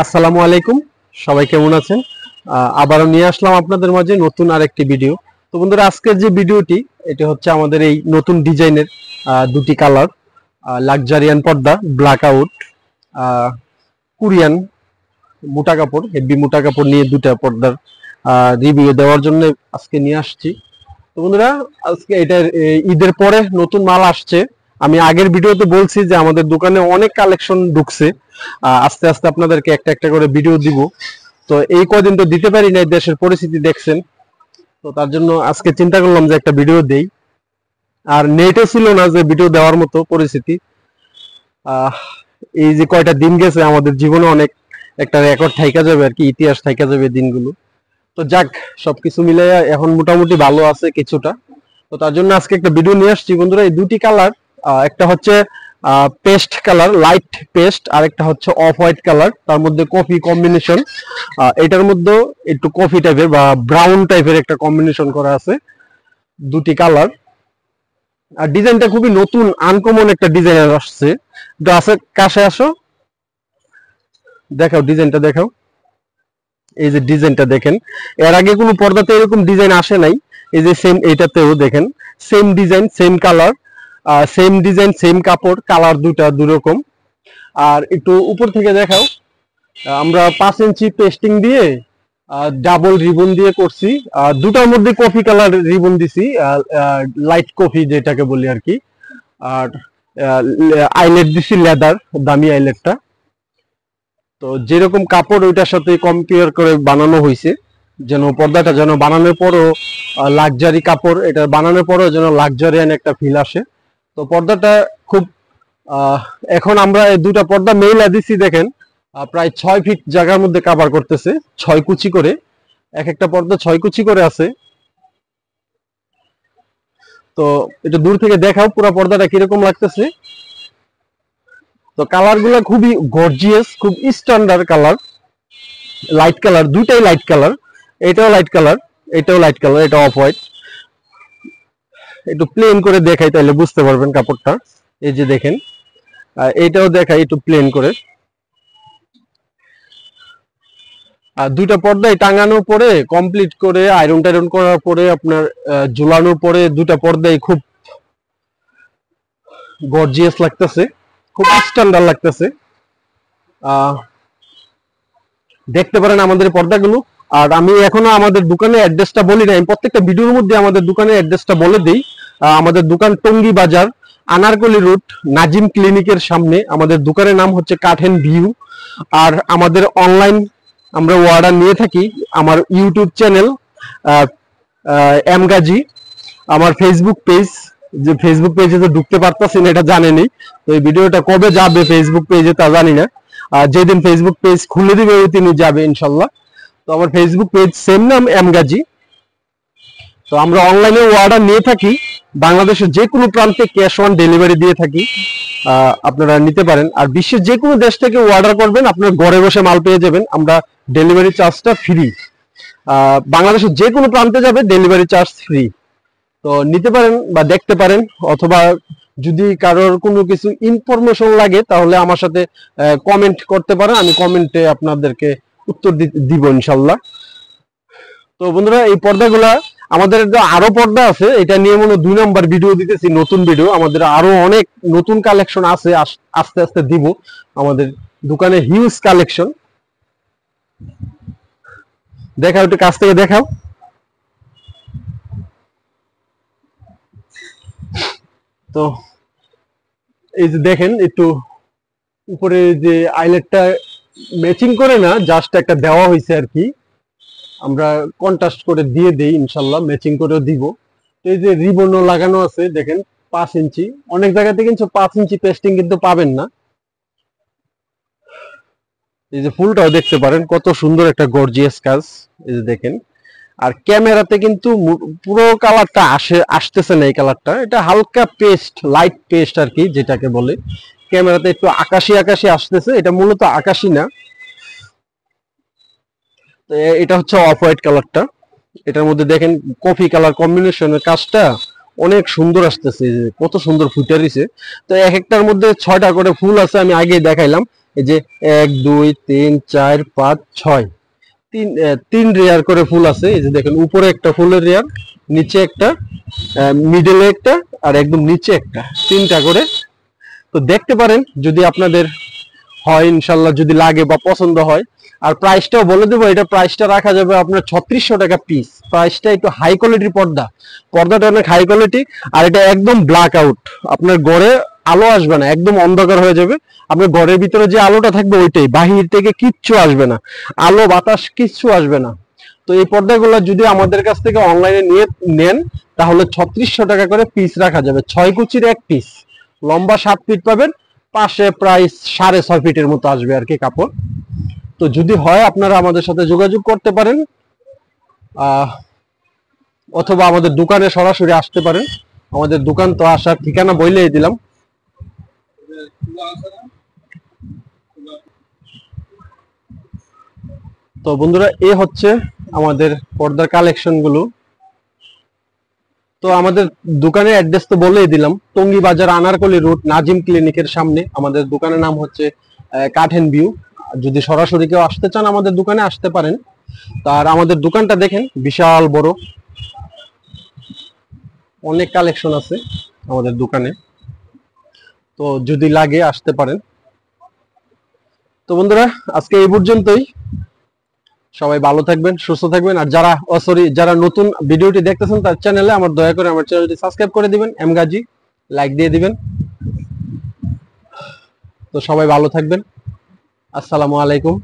আসসালামু আলাইকুম, সবাই কেমন আছেন? আবারও নিয়ে আসলাম আপনাদের মাঝে নতুন আরেকটি ভিডিও। তো বন্ধুরা, আজকের যে ভিডিওটি এটা হচ্ছে আমাদের এই নতুন ডিজাইনের দুটি কালার লাক্সারিয়ান পর্দা, ব্ল্যাক আউট, কোরিয়ান মোটা কাপড়, হেভি মোটা কাপড় নিয়ে দুটা পর্দার রিভিউ দেওয়ার জন্য আজকে নিয়ে আসছি। তো বন্ধুরা, আজকে এটার ঈদের পরে নতুন মাল আসছে। আমি আগের ভিডিওতে বলছি যে আমাদের দোকানে অনেক কালেকশন ঢুকছে, আস্তে আস্তে আপনাদেরকে একটা একটা করে ভিডিও দিব। তো এই কদিন তো দিতে পারি না, দেশের পরিস্থিতি দেখছেন। তো তার জন্য আজকে চিন্তা করলাম যে একটা ভিডিও দেই, আর নেটও ছিল না যে ভিডিও দেওয়ার মতো পরিস্থিতি। এই যে কয়টা দিন গেছে আমাদের জীবনে অনেক একটা রেকর্ড থাইকা যাবে আর কি, ইতিহাস থাইকা যাবে দিনগুলো। তো যাক, সবকিছু মিলে এখন মোটামুটি ভালো আছে কিছুটা। তো তার জন্য আজকে একটা ভিডিও নিয়ে আসছি বন্ধুরা। এই দুটি কালার, একটা হচ্ছে পেস্ট কালার, লাইট পেস্ট, আর একটা হচ্ছে অফ হোয়াইট কালার, তার মধ্যে কফি কম্বিনেশন। এটার মধ্যে একটু কফি টাইপের বা ব্রাউন টাইপের একটা কম্বিনেশন করা আছে, দুটি কালার। আর ডিজাইনটা খুবই নতুন, আনকমন একটা ডিজাইন আসছে। তো আছে, কাছে আসো, দেখাও ডিজাইনটা, দেখাও। এই যে ডিজাইনটা দেখেন, এর আগে কোনো পর্দাতে এরকম ডিজাইন আসে নাই। এই যে সেম, এইটাতেও দেখেন same design, same colour, same design, same কাপড়, কালার দুটা দুই রকম। আর একটু উপর থেকে দেখাও, আমরা 5 ইঞ্চি পেস্টিং দিয়ে ডাবল রিবন দিয়ে করছি। দুটার মধ্যে কফি কালার রিবন দিছি, লাইট কফি যেটাকে বলি আর কি। আর আইলেট দিছি লেদার, দামি আইলেটটা। তো যেরকম কাপড় ওইটার সাথে কম্পেয়ার করে বানানো হয়েছে, যেন পর্দাটা যেন বানানোর পরও লাক্সারি কাপড়, এটা বানানোর পরও যেন লাক্সারিয়ান একটা ফিল আসে। তো পর্দাটা খুব এখন আমরা এই দুটা পর্দা মেইলা দিছি, দেখেন প্রায় 6 ফিট জায়গার মধ্যে কভার করতেছে, 6 কুচি করে, এক একটা পর্দা 6 কুচি করে আছে। তো এটা দূর থেকে দেখাও পুরো পর্দাটা কিরকম লাগতেছে। তো কালার গুলা খুবই গর্জিয়াস, খুব স্ট্যান্ডার্ড কালার, লাইট কালার, দুইটাই লাইট কালার। এটাও লাইট কালার, এটাও লাইট কালার, এটা অফ হোয়াইট। একটু প্লেন করে দেখাই তাহলে বুঝতে পারবেন কাপড়টা। এই যে দেখেন, এইটাও দেখাই একটু প্লেন করে। আর দুইটা পর্দায় টাঙানোর পরে, কমপ্লিট করে আয়রন টাইরন করার পরে, আপনার ঝুলানোর পরে দুটা পর্দায় খুব গর্জিয়াস লাগতেছে, খুব স্ট্যান্ডার্ড লাগতেছে। দেখতে পারেন আমাদের পর্দাগুলো। আর আমি এখনো আমাদের দোকানের অ্যাড্রেসটা বলি না, আমি প্রত্যেকটা ভিডিওর মধ্যে আমাদের দোকানের অ্যাড্রেসটা বলে দিই। আমাদের দোকান টঙ্গী বাজার, আনারকলি রুট, নাজিম ক্লিনিকের সামনে। আমাদের দোকানের নাম হচ্ছে কাঠেন ভিউ। আর আমাদের অনলাইন আমরা অর্ডার নিয়ে থাকি। আমার ইউটিউব চ্যানেল এম গাজী, আমার ফেসবুক পেজ, যে ফেসবুক পেজে তো ঢুকতে পারতাছি না এটা জানেনি। তো এই ভিডিওটা কবে যাবে ফেসবুক পেজে তা জানি না, যেদিন ফেসবুক পেজ খুলে দিবে ওই দিনই যাবে ইনশাল্লাহ। তো আমার ফেসবুক পেজ সেম নাম, এম গাজী। তো আমরা অনলাইনে অর্ডার নিয়ে থাকি, বাংলাদেশের যে কোনো প্রান্তে ক্যাশ অন ডেলিভারি দিয়ে থাকি, আপনারা নিতে পারেন। আর বিশ্বের যে কোনো দেশ থেকে অর্ডার করবেন, আপনার ঘরে বসে মাল পেয়ে যাবেন, আমরা ডেলিভারি চার্জটা ফ্রি। বাংলাদেশের যে কোনো প্রান্তে যাবে, ডেলিভারি চার্জ ফ্রি। তো নিতে পারেন বা দেখতে পারেন, অথবা যদি কারোর কোনো কিছু ইনফরমেশন লাগে তাহলে আমার সাথে কমেন্ট করতে পারেন, আমি কমেন্টে আপনাদেরকে উত্তর দিব ইনশাল্লাহ। তো বন্ধুরা, এই পর্দাগুলা আমাদের আরো পর্দা আছে, এটা নিয়ে মনে 2 নম্বর ভিডিও দিতেছি, নতুন ভিডিও। আমাদের আরো অনেক নতুন কালেকশন আছে, আস্তে আস্তে দিব। আমাদের দোকানে হিউজ কালেকশন। দেখাও, একটু কাছ থেকে দেখাও। তো এই যে দেখেন, একটু উপরে যে আইলেটটা ম্যাচিং করে না, জাস্ট একটা দেওয়া হয়েছে আর কি, আমরা কন্ট্রাস্ট করে দিয়ে দেই ইনশাল্লাহ, ম্যাচিং করেও দিব। তো এই যে রিবনও লাগানো আছে, দেখেন 5 ইঞ্চি। অনেক জায়গাতে কিন্তু 5 ইঞ্চি পেস্টিং কিন্তু পাবেন না। এই যে ফুলটাও দেখতে পারেন, কত সুন্দর একটা গর্জিয়াস কাজ, এই যে দেখেন। আর ক্যামেরাতে কিন্তু পুরো কালারটা আসতেছে না, এই কালারটা, এটা হালকা পেস্ট, লাইট পেস্ট আর কি যেটাকে বলে। ক্যামেরাতে একটু আকাশি আকাশি আসতেছে, এটা মূলত আকাশি না। এটা হচ্ছে অফ হোয়াইট কালারটা, এটার মধ্যে দেখেন কফি কালার কম্বিনেশনের কাজটা অনেক সুন্দর আসতেছে, কত সুন্দর ফুটে রয়েছে। তো এক একটার মধ্যে 6টা করে ফুল আছে, আমি আগে দেখাইলাম। এই যে 1 2 3 4 5 6 তিন রেয়ার করে ফুল আছে। এই যে দেখেন উপরে একটা ফুলের রেয়ার, নিচে একটা, মিডলে একটা, আর একদম নিচে একটা, তিনটা করে। তো দেখতে পারেন যদি আপনাদের হয়, ইনশাল্লাহ যদি লাগে বা পছন্দ হয়। আর প্রাইসটাও বলে দেবো, এটা প্রাইসটা রাখা যাবে আপনার 3600 টাকা পিস। প্রাইসটা একটু হাই কোয়ালিটির পর্দাটা অনেক হাই কোয়ালিটি। আর এটা একদম ব্ল্যাক আউট, আপনার ঘরে আলো আসবে না, একদম অন্ধকার হয়ে যাবে। আপনার ঘরের ভিতরে যে আলোটা থাকবে ওইটাই, বাহির থেকে কিচ্ছু আসবে না, আলো বাতাস কিচ্ছু আসবে না। তো এই পর্দাগুলো যদি আমাদের কাছ থেকে অনলাইনে নিয়ে নেন তাহলে 3600 টাকা করে পিস রাখা যাবে। 6 কুচির এক পিস, লম্বা 7 ফিট পাবেন, পাশে প্রায় 6.5 ফিটের মতো আসবে আর কি কাপড়। তো যদি হয় আপনারা আমাদের সাথে যোগাযোগ করতে পারেন, অথবা আমাদের দোকানে সরাসরি আসতে পারেন। আমাদের দোকান তো আসার ঠিকানা বলেই দিলাম। তো বন্ধুরা, এ হচ্ছে আমাদের পর্দার কালেকশন গুলো। তো আমাদের দোকানের অ্যাড্রেস তো বলেই দিলাম, টঙ্গী বাজার, আনারকলি রোড, নাজিম ক্লিনিকের সামনে আমাদের দোকানের নাম হচ্ছে কাঠেন ভিউ। যদি সরাসরি কেউ আসতে চান আমাদের দোকানে আসতে পারেন। তার আমাদের দোকানটা দেখেন বিশাল বড়, অনেক কালেকশন আছে আমাদের দোকানে। তো যদি লাগে আসতে পারেন। তো বন্ধুরা, আজকে এই পর্যন্তই। সবাই ভালো থাকবেন, সুস্থ থাকবেন। আর যারা নতুন ভিডিওটি দেখতেছেন তার চ্যানেলে আমার দয়া করে আমার চ্যানেলটি সাবস্ক্রাইব করে দিবেন, এম গাজী, লাইক দিয়ে দিবেন। তো সবাই ভালো থাকবেন। আসসালামু আলাইকুম।